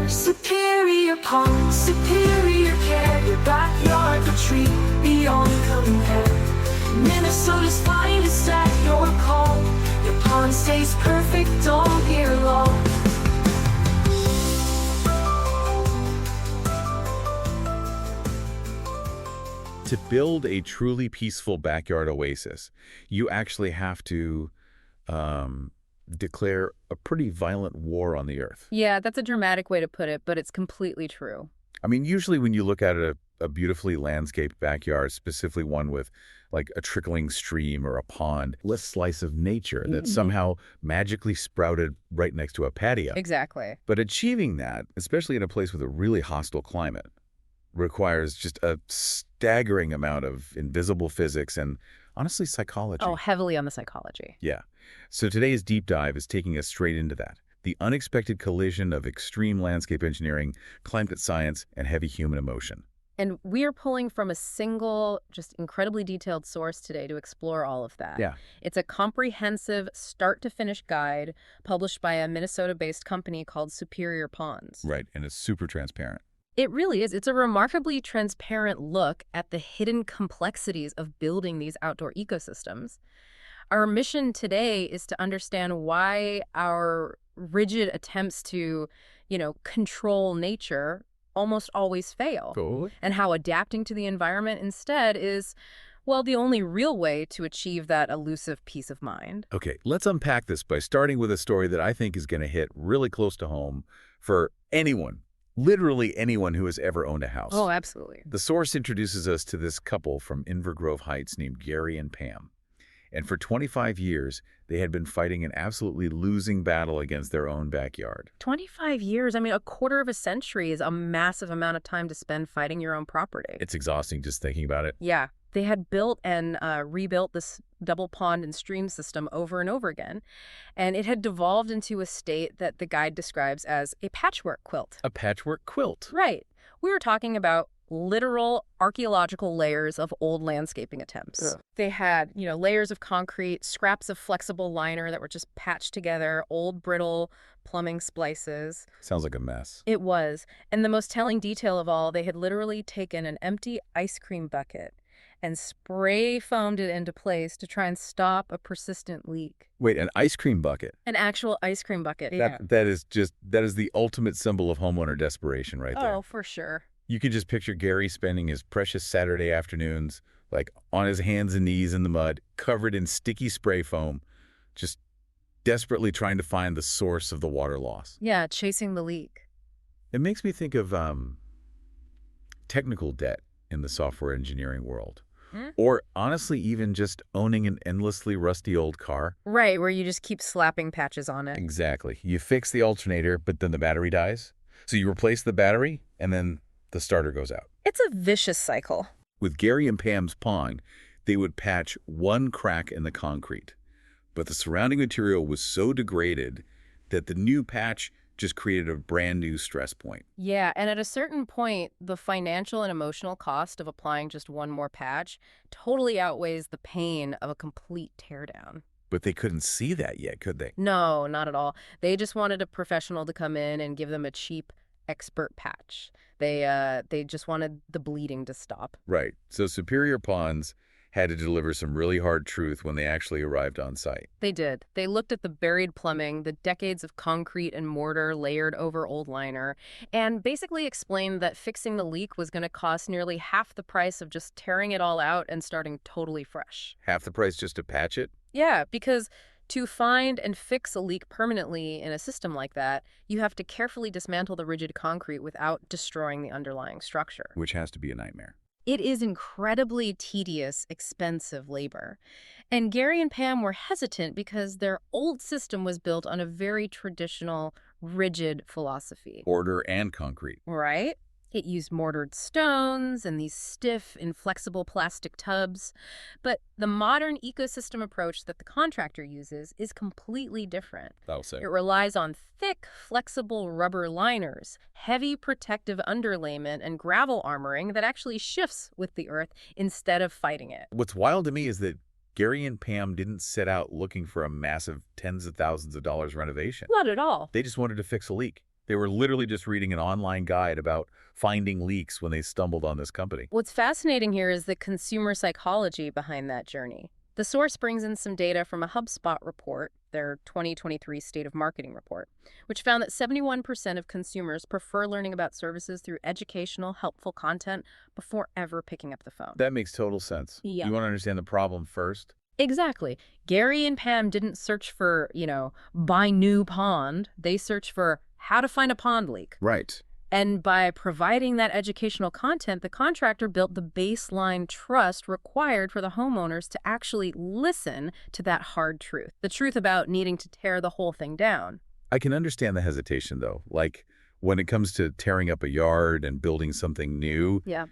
Superior pond, superior care, your backyard retreat beyond compare. Minnesota's finest at your call. Your pond stays perfect all year long. To build a truly peaceful backyard oasis, you actually have to declare a pretty violent war on the earth. Yeah, that's a dramatic way to put it, but it's completely true. I mean, usually when you look at a beautifully landscaped backyard, specifically one with like a trickling stream or a pond, a slice of nature that somehow magically sprouted right next to a patio. Exactly. But achieving that, especially in a place with a really hostile climate, requires just a staggering amount of invisible physics and, honestly, psychology. Oh, heavily on the psychology. Yeah. So today's deep dive is taking us straight into that. The unexpected collision of extreme landscape engineering, climate science, and heavy human emotion. And we are pulling from a single, just incredibly detailed source today to explore all of that. Yeah. It's a comprehensive start-to-finish guide published by a Minnesota-based company called Superior Ponds. Right, and it's super transparent. It really is. It's a remarkably transparent look at the hidden complexities of building these outdoor ecosystems. Our mission today is to understand why our rigid attempts to, control nature almost always fail. Totally. And how adapting to the environment instead is, well, the only real way to achieve that elusive peace of mind. Okay, let's unpack this by starting with a story that I think is going to hit really close to home for anyone. Literally anyone who has ever owned a house. Oh, absolutely. The source introduces us to this couple from Inver Grove Heights named Gary and Pam. And for 25 years, they had been fighting an absolutely losing battle against their own backyard. 25 years? I mean, a quarter of a century is a massive amount of time to spend fighting your own property. It's exhausting just thinking about it. Yeah. They had built and rebuilt this double pond and stream system over and over again, and it had devolved into a state that the guide describes as a patchwork quilt. A patchwork quilt. Right. We were talking about literal archaeological layers of old landscaping attempts. Yeah. They had, layers of concrete, scraps of flexible liner that were just patched together, old brittle plumbing splices. Sounds like a mess. It was. And the most telling detail of all, they had literally taken an empty ice cream bucket and spray foamed it into place to try and stop a persistent leak. Wait, an ice cream bucket? An actual ice cream bucket, yeah. That is the ultimate symbol of homeowner desperation right there. Oh, for sure. You can just picture Gary spending his precious Saturday afternoons like on his hands and knees in the mud, covered in sticky spray foam, just desperately trying to find the source of the water loss. Yeah, chasing the leak. It makes me think of technical debt in the software engineering world. Or honestly, even just owning an endlessly rusty old car. Right, where you just keep slapping patches on it. Exactly. You fix the alternator, but then the battery dies. So you replace the battery, and then the starter goes out. It's a vicious cycle. With Gary and Pam's pond, they would patch one crack in the concrete. But the surrounding material was so degraded that the new patch just created a brand new stress point. Yeah, and at a certain point, the financial and emotional cost of applying just one more patch totally outweighs the pain of a complete teardown. But they couldn't see that yet, could they? No, not at all. They just wanted a professional to come in and give them a cheap expert patch. They just wanted the bleeding to stop. Right. So Superior Ponds had to deliver some really hard truth when they actually arrived on site. They did. They looked at the buried plumbing, the decades of concrete and mortar layered over old liner, and basically explained that fixing the leak was going to cost nearly half the price of just tearing it all out and starting totally fresh. Half the price just to patch it? Yeah, because to find and fix a leak permanently in a system like that, you have to carefully dismantle the rigid concrete without destroying the underlying structure. Which has to be a nightmare. It is incredibly tedious, expensive labor. And Gary and Pam were hesitant because their old system was built on a very traditional, rigid philosophy. Order and concrete. Right? It used mortared stones and these stiff, inflexible plastic tubs. But the modern ecosystem approach that the contractor uses is completely different. That'll say. It relies on thick, flexible rubber liners, heavy protective underlayment, and gravel armoring that actually shifts with the earth instead of fighting it. What's wild to me is that Gary and Pam didn't set out looking for a massive tens of thousands of dollars renovation. Not at all. They just wanted to fix a leak. They were literally just reading an online guide about finding leaks when they stumbled on this company. What's fascinating here is the consumer psychology behind that journey. The source brings in some data from a HubSpot report, their 2023 State of Marketing report, which found that 71% of consumers prefer learning about services through educational, helpful content before ever picking up the phone. That makes total sense. Yeah. You want to understand the problem first? Exactly. Gary and Pam didn't search for, buy new pond. They searched for how to find a pond leak. Right. And by providing that educational content, the contractor built the baseline trust required for the homeowners to actually listen to that hard truth, the truth about needing to tear the whole thing down. I can understand the hesitation, though. Like, when it comes to tearing up a yard and building something new, Yeah.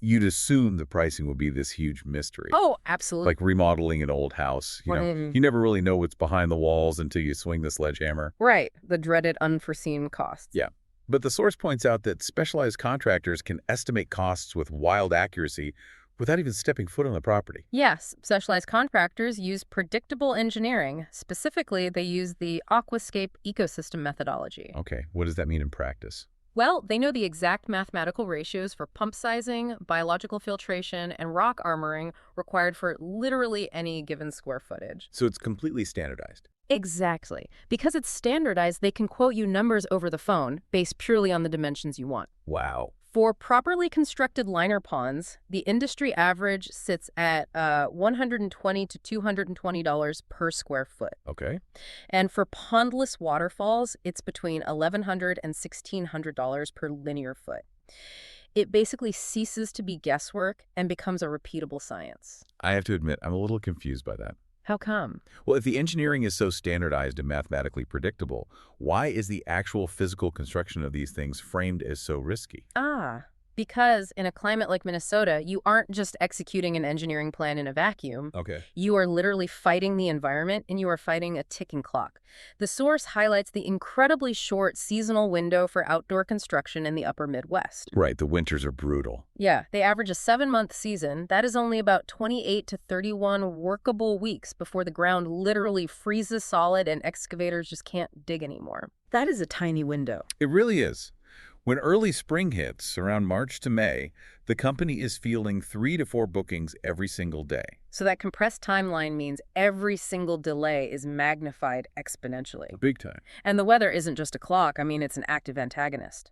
you'd assume the pricing would be this huge mystery. Oh, absolutely. Like remodeling an old house. You never really know what's behind the walls until you swing the sledgehammer. Right. The dreaded unforeseen costs. Yeah. But the source points out that specialized contractors can estimate costs with wild accuracy without even stepping foot on the property. Yes, specialized contractors use predictable engineering. Specifically, they use the Aquascape ecosystem methodology. Okay, what does that mean in practice? Well, they know the exact mathematical ratios for pump sizing, biological filtration, and rock armoring required for literally any given square footage. So it's completely standardized. Exactly. Because it's standardized, they can quote you numbers over the phone based purely on the dimensions you want. Wow. For properly constructed liner ponds, the industry average sits at $120 to $220 per square foot. Okay. And for pondless waterfalls, it's between $1,100 and $1,600 per linear foot. It basically ceases to be guesswork and becomes a repeatable science. I have to admit, I'm a little confused by that. How come? Well, if the engineering is so standardized and mathematically predictable, why is the actual physical construction of these things framed as so risky? Because in a climate like Minnesota, you aren't just executing an engineering plan in a vacuum. Okay. You are literally fighting the environment, and you are fighting a ticking clock. The source highlights the incredibly short seasonal window for outdoor construction in the upper Midwest. Right, the winters are brutal. Yeah, they average a 7-month season. That is only about 28 to 31 workable weeks before the ground literally freezes solid and excavators just can't dig anymore. That is a tiny window. It really is. When early spring hits, around March to May, the company is fielding 3 to 4 bookings every single day. So that compressed timeline means every single delay is magnified exponentially. Big time. And the weather isn't just a clock. I mean, it's an active antagonist.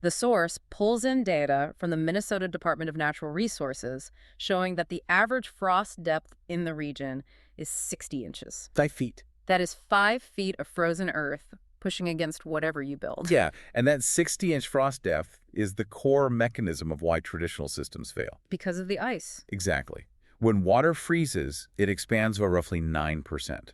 The source pulls in data from the Minnesota Department of Natural Resources showing that the average frost depth in the region is 60 inches. 5 feet. That is 5 feet of frozen earth pushing against whatever you build. Yeah, and that 60-inch frost depth is the core mechanism of why traditional systems fail. Because of the ice. Exactly. When water freezes, it expands by roughly 9%.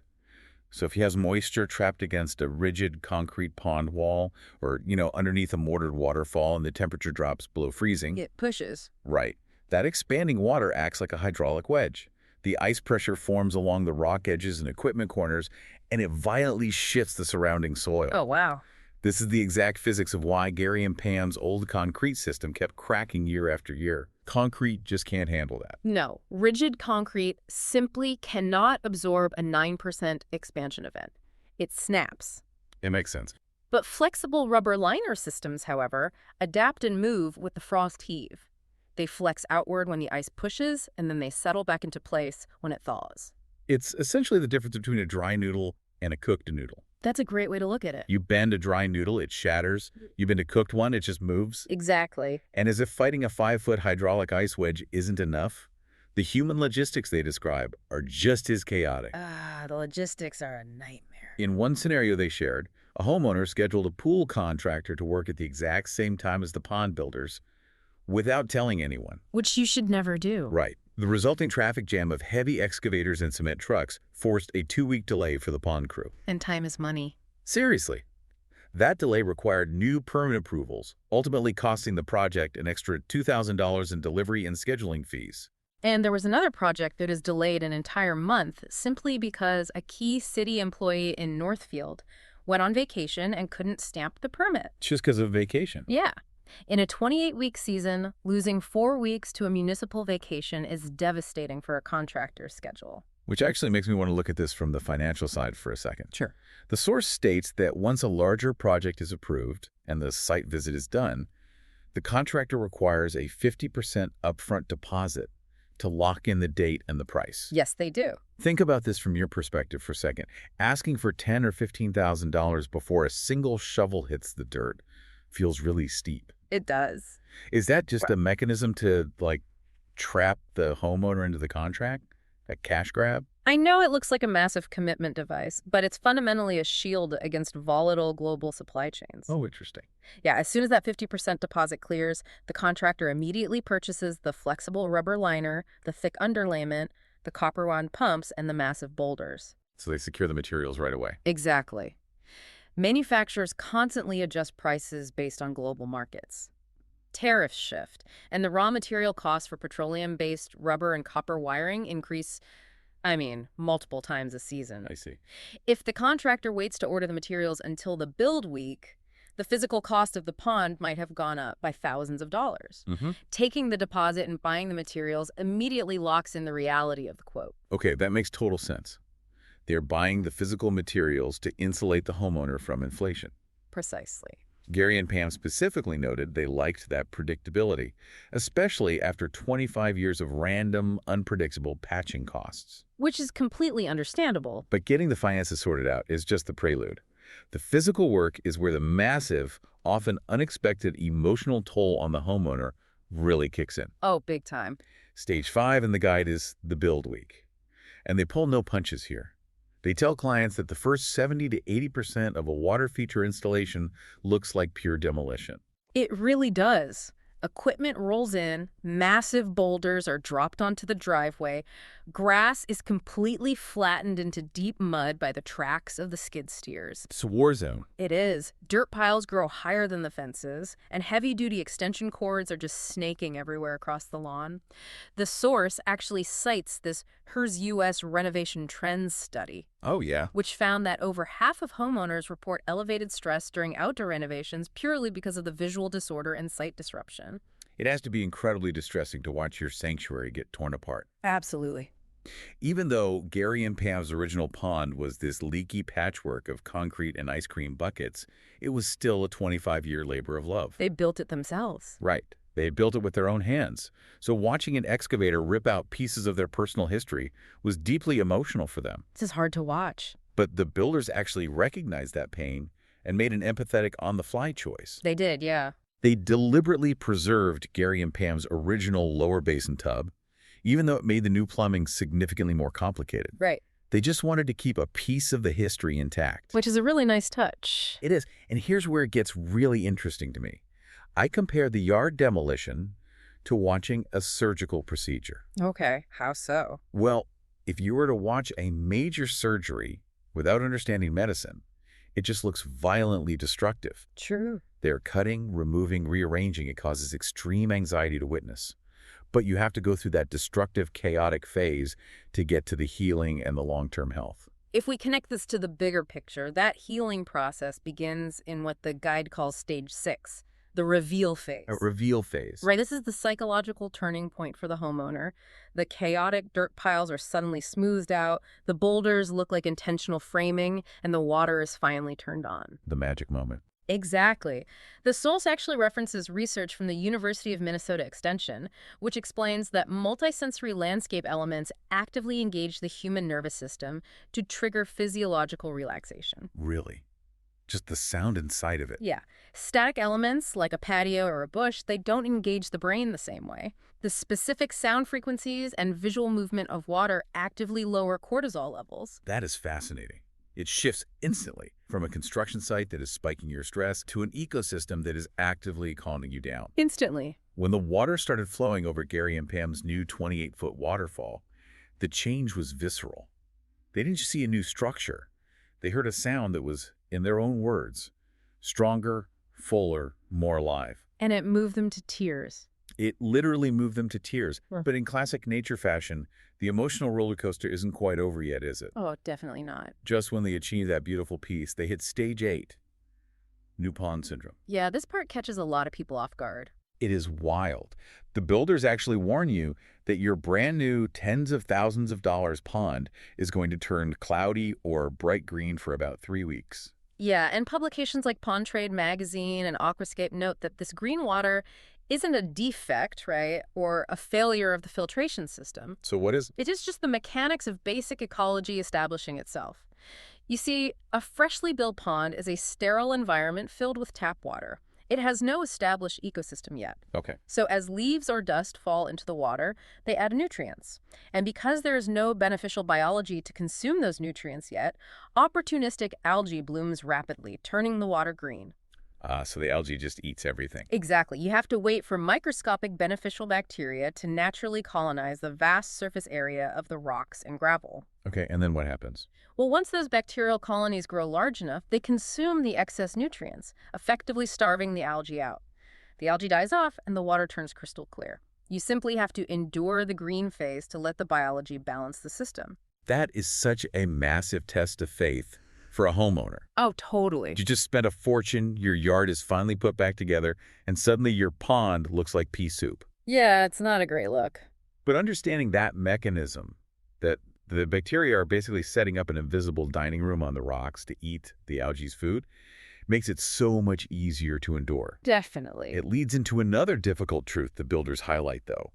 So if you have moisture trapped against a rigid concrete pond wall or, underneath a mortared waterfall and the temperature drops below freezing. It pushes. Right. That expanding water acts like a hydraulic wedge. The ice pressure forms along the rock edges and equipment corners, and it violently shifts the surrounding soil. Oh, wow. This is the exact physics of why Gary and Pam's old concrete system kept cracking year after year. Concrete just can't handle that. No, rigid concrete simply cannot absorb a 9% expansion event. It snaps. It makes sense. But flexible rubber liner systems, however, adapt and move with the frost heave. They flex outward when the ice pushes, and then they settle back into place when it thaws. It's essentially the difference between a dry noodle and a cooked noodle. That's a great way to look at it. You bend a dry noodle, it shatters. You bend a cooked one, it just moves. Exactly. And as if fighting a 5-foot hydraulic ice wedge isn't enough, the human logistics they describe are just as chaotic. The logistics are a nightmare. In one scenario they shared, a homeowner scheduled a pool contractor to work at the exact same time as the pond builders without telling anyone. Which you should never do. Right. The resulting traffic jam of heavy excavators and cement trucks forced a 2-week delay for the pond crew. And time is money. Seriously. That delay required new permit approvals, ultimately costing the project an extra $2,000 in delivery and scheduling fees. And there was another project that is delayed an entire month simply because a key city employee in Northfield went on vacation and couldn't stamp the permit. Just because of vacation. Yeah. In a 28-week season, losing 4 weeks to a municipal vacation is devastating for a contractor's schedule. Which actually makes me want to look at this from the financial side for a second. Sure. The source states that once a larger project is approved and the site visit is done, the contractor requires a 50% upfront deposit to lock in the date and the price. Yes, they do. Think about this from your perspective for a second. Asking for $10,000 or $15,000 before a single shovel hits the dirt feels really steep. It does. Is that just a mechanism to, like, trap the homeowner into the contract? A cash grab? I know it looks like a massive commitment device, but it's fundamentally a shield against volatile global supply chains. Oh, interesting. Yeah, as soon as that 50% deposit clears, the contractor immediately purchases the flexible rubber liner, the thick underlayment, the copper wand pumps, and the massive boulders. So they secure the materials right away. Exactly. Manufacturers constantly adjust prices based on global markets. Tariffs shift, and the raw material costs for petroleum-based rubber and copper wiring increase, multiple times a season. I see. If the contractor waits to order the materials until the build week, the physical cost of the pond might have gone up by thousands of dollars. Taking the deposit and buying the materials immediately locks in the reality of the quote. Okay, that makes total sense. They're buying the physical materials to insulate the homeowner from inflation. Precisely. Gary and Pam specifically noted they liked that predictability, especially after 25 years of random, unpredictable patching costs. Which is completely understandable. But getting the finances sorted out is just the prelude. The physical work is where the massive, often unexpected emotional toll on the homeowner really kicks in. Oh, big time. Stage 5 in the guide is the build week. And they pull no punches here. They tell clients that the first 70 to 80% of a water feature installation looks like pure demolition. It really does. Equipment rolls in, massive boulders are dropped onto the driveway, grass is completely flattened into deep mud by the tracks of the skid steers. It's a war zone. It is. Dirt piles grow higher than the fences, and heavy-duty extension cords are just snaking everywhere across the lawn. The source actually cites this HERS U.S. renovation trends study, Oh, yeah. which found that over half of homeowners report elevated stress during outdoor renovations purely because of the visual disorder and site disruption. It has to be incredibly distressing to watch your sanctuary get torn apart. Absolutely. Even though Gary and Pam's original pond was this leaky patchwork of concrete and ice cream buckets, it was still a 25-year labor of love. They built it themselves. Right. They had built it with their own hands. So watching an excavator rip out pieces of their personal history was deeply emotional for them. This is hard to watch. But the builders actually recognized that pain and made an empathetic on-the-fly choice. They did, yeah. They deliberately preserved Gary and Pam's original lower basin tub, even though it made the new plumbing significantly more complicated. Right. They just wanted to keep a piece of the history intact. Which is a really nice touch. It is. And here's where it gets really interesting to me. I compare the yard demolition to watching a surgical procedure. Okay, how so? Well, if you were to watch a major surgery without understanding medicine, it just looks violently destructive. True. They're cutting, removing, rearranging. It causes extreme anxiety to witness. But you have to go through that destructive, chaotic phase to get to the healing and the long-term health. If we connect this to the bigger picture, that healing process begins in what the guide calls stage 6, the reveal phase. A reveal phase. Right, this is the psychological turning point for the homeowner. The chaotic dirt piles are suddenly smoothed out, the boulders look like intentional framing, and the water is finally turned on. The magic moment. Exactly. The source actually references research from the University of Minnesota Extension, which explains that multisensory landscape elements actively engage the human nervous system to trigger physiological relaxation. Really? Just the sound inside of it. Yeah. Static elements, like a patio or a bush, they don't engage the brain the same way. The specific sound frequencies and visual movement of water actively lower cortisol levels. That is fascinating. It shifts instantly from a construction site that is spiking your stress to an ecosystem that is actively calming you down. Instantly. When the water started flowing over Gary and Pam's new 28-foot waterfall, the change was visceral. They didn't just see a new structure. They heard a sound that was, in their own words, stronger, fuller, more alive. And it moved them to tears. It literally moved them to tears. But in classic nature fashion, the emotional roller coaster isn't quite over yet, is it? Oh, definitely not. Just when they achieve that beautiful piece, they hit stage 8, new pond syndrome. Yeah, this part catches a lot of people off guard. It is wild. The builders actually warn you that your brand new tens of thousands of dollars pond is going to turn cloudy or bright green for about 3 weeks. Yeah, and publications like Pond Trade Magazine and Aquascape note that this green water isn't a defect, right, or a failure of the filtration system. So what is? It is just the mechanics of basic ecology establishing itself. You see, a freshly built pond is a sterile environment filled with tap water. It has no established ecosystem yet. Okay. So as leaves or dust fall into the water, they add nutrients. And because there is no beneficial biology to consume those nutrients yet, opportunistic algae blooms rapidly, turning the water green. So the algae just eats everything. Exactly. You have to wait for microscopic beneficial bacteria to naturally colonize the vast surface area of the rocks and gravel. Okay, and then what happens? Well, once those bacterial colonies grow large enough, they consume the excess nutrients, effectively starving the algae out. The algae dies off and the water turns crystal clear. You simply have to endure the green phase to let the biology balance the system. That is such a massive test of faith for a homeowner. Oh, totally. You just spent a fortune, your yard is finally put back together, and suddenly your pond looks like pea soup. Yeah, it's not a great look. But understanding that mechanism, that the bacteria are basically setting up an invisible dining room on the rocks to eat the algae's food, makes it so much easier to endure. Definitely. It leads into another difficult truth the builders highlight, though.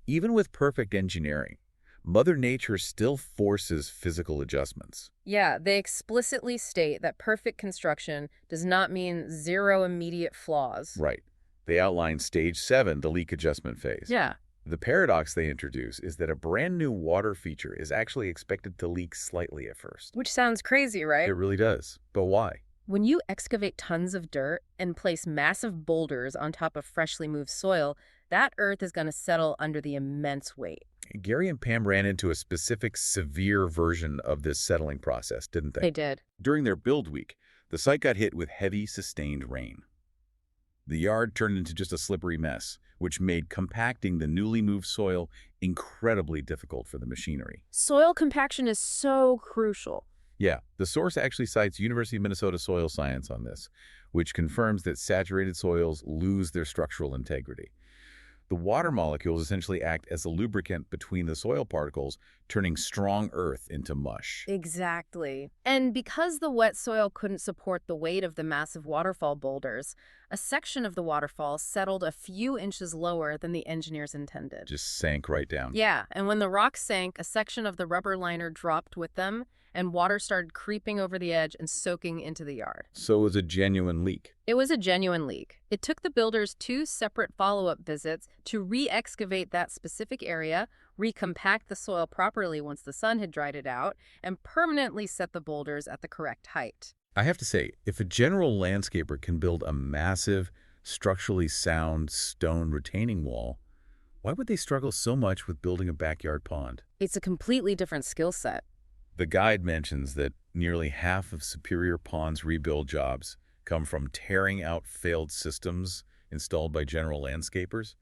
Even with perfect engineering, Mother Nature still forces physical adjustments. Yeah, they explicitly state that perfect construction does not mean zero immediate flaws. Right. They outline stage 7, the leak adjustment phase. Yeah. The paradox they introduce is that a brand new water feature is actually expected to leak slightly at first. Which sounds crazy, right? It really does. But why? When you excavate tons of dirt and place massive boulders on top of freshly moved soil, that earth is going to settle under the immense weight. Gary and Pam ran into a specific severe version of this settling process, didn't they? They did. During their build week, the site got hit with heavy, sustained rain. The yard turned into just a slippery mess, which made compacting the newly moved soil incredibly difficult for the machinery. Soil compaction is so crucial. Yeah, the source actually cites University of Minnesota soil science on this, which confirms that saturated soils lose their structural integrity. The water molecules essentially act as a lubricant between the soil particles, turning strong earth into mush. Exactly. And because the wet soil couldn't support the weight of the massive waterfall boulders, a section of the waterfall settled a few inches lower than the engineers intended. Just sank right down. Yeah, and when the rocks sank, a section of the rubber liner dropped with them, and water started creeping over the edge and soaking into the yard. So it was a genuine leak. It was a genuine leak. It took the builders 2 separate follow-up visits to re-excavate that specific area, recompact the soil properly once the sun had dried it out, and permanently set the boulders at the correct height. I have to say, if a general landscaper can build a massive, structurally sound stone retaining wall, why would they struggle so much with building a backyard pond? It's a completely different skill set. The guide mentions that nearly half of Superior Pond's rebuild jobs come from tearing out failed systems installed by general landscapers.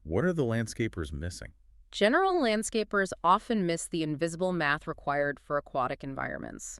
What are the landscapers missing? General landscapers often miss the invisible math required for aquatic environments.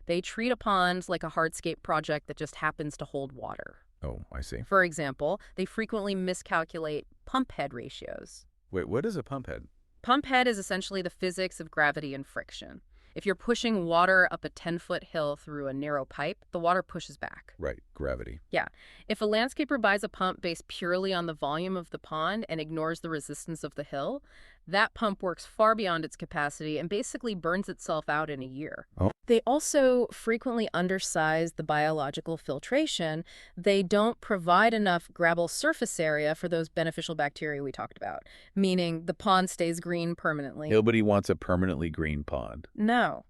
They treat a pond like a hardscape project that just happens to hold water. Oh, I see. For example, they frequently miscalculate pump head ratios. Wait, what is a pump head? Pump head is essentially the physics of gravity and friction. If you're pushing water up a 10-foot hill through a narrow pipe, the water pushes back. Right, gravity. Yeah. If a landscaper buys a pump based purely on the volume of the pond and ignores the resistance of the hill, that pump works far beyond its capacity and basically burns itself out in a year. Oh. They also frequently undersize the biological filtration. They don't provide enough gravel surface area for those beneficial bacteria we talked about, meaning the pond stays green permanently. Nobody wants a permanently green pond. No.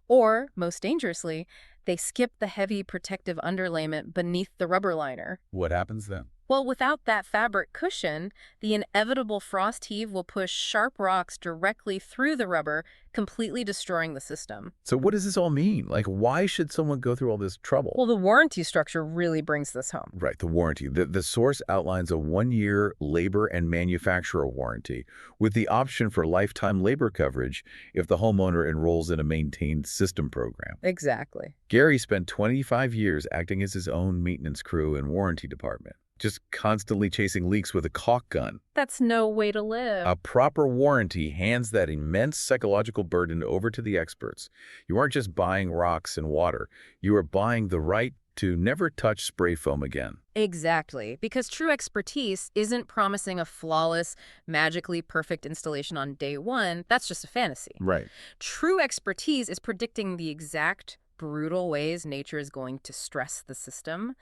Or, most dangerously, they skip the heavy protective underlayment beneath the rubber liner. What happens then? Well, without that fabric cushion, the inevitable frost heave will push sharp rocks directly through the rubber, completely destroying the system. So what does this all mean? Like, why should someone go through all this trouble? Well, the warranty structure really brings this home. Right, the warranty. The source outlines a 1-year labor and manufacturer warranty with the option for lifetime labor coverage if the homeowner enrolls in a maintained system program. Exactly. Gary spent 25 years acting as his own maintenance crew and warranty department. just constantly chasing leaks with a caulk gun. That's no way to live. A proper warranty hands that immense psychological burden over to the experts. You aren't just buying rocks and water. You are buying the right to never touch spray foam again. Exactly, because true expertise isn't promising a flawless, magically perfect installation on day one. That's just a fantasy. Right. True expertise is predicting the exact brutal ways nature is going to stress the system.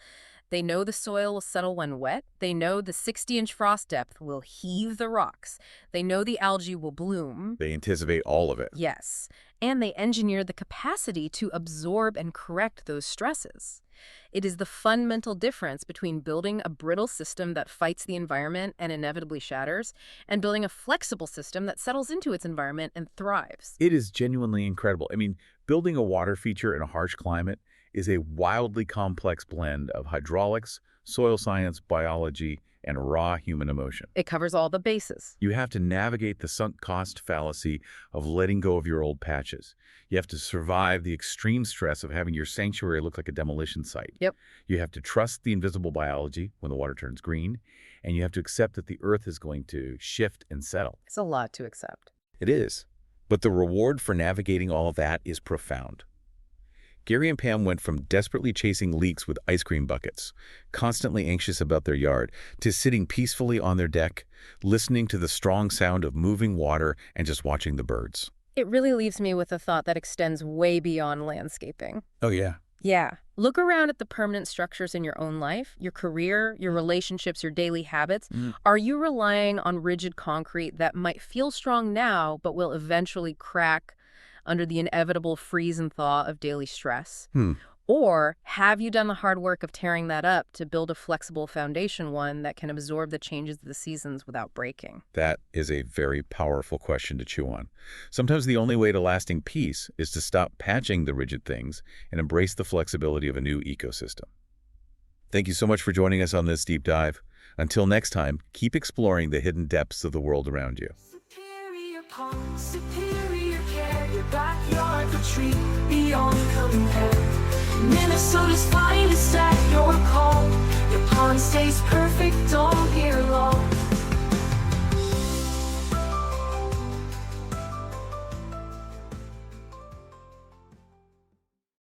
They know the soil will settle when wet. They know the 60-inch frost depth will heave the rocks. They know the algae will bloom. They anticipate all of it. Yes, and they engineer the capacity to absorb and correct those stresses. It is the fundamental difference between building a brittle system that fights the environment and inevitably shatters, and building a flexible system that settles into its environment and thrives. It is genuinely incredible. I mean, building a water feature in a harsh climate is a wildly complex blend of hydraulics, soil science, biology, and raw human emotion. It covers all the bases. You have to navigate the sunk cost fallacy of letting go of your old patches. You have to survive the extreme stress of having your sanctuary look like a demolition site. Yep. You have to trust the invisible biology when the water turns green, and you have to accept that the earth is going to shift and settle. It's a lot to accept. It is. But the reward for navigating all of that is profound. Gary and Pam went from desperately chasing leaks with ice cream buckets, constantly anxious about their yard, to sitting peacefully on their deck, listening to the strong sound of moving water and just watching the birds. It really leaves me with a thought that extends way beyond landscaping. Oh, yeah. Yeah. Look around at the permanent structures in your own life, your career, your relationships, your daily habits. Are you relying on rigid concrete that might feel strong now, but will eventually crack under the inevitable freeze and thaw of daily stress? Or have you done the hard work of tearing that up to build a flexible foundation, one that can absorb the changes of the seasons without breaking? That is a very powerful question to chew on. Sometimes the only way to lasting peace is to stop patching the rigid things and embrace the flexibility of a new ecosystem. Thank you so much for joining us on this deep dive. Until next time, keep exploring the hidden depths of the world around you. Superior pond, superior care, your backyard retreat beyond compare. Minnesota's finest at your call. Your pond stays perfect.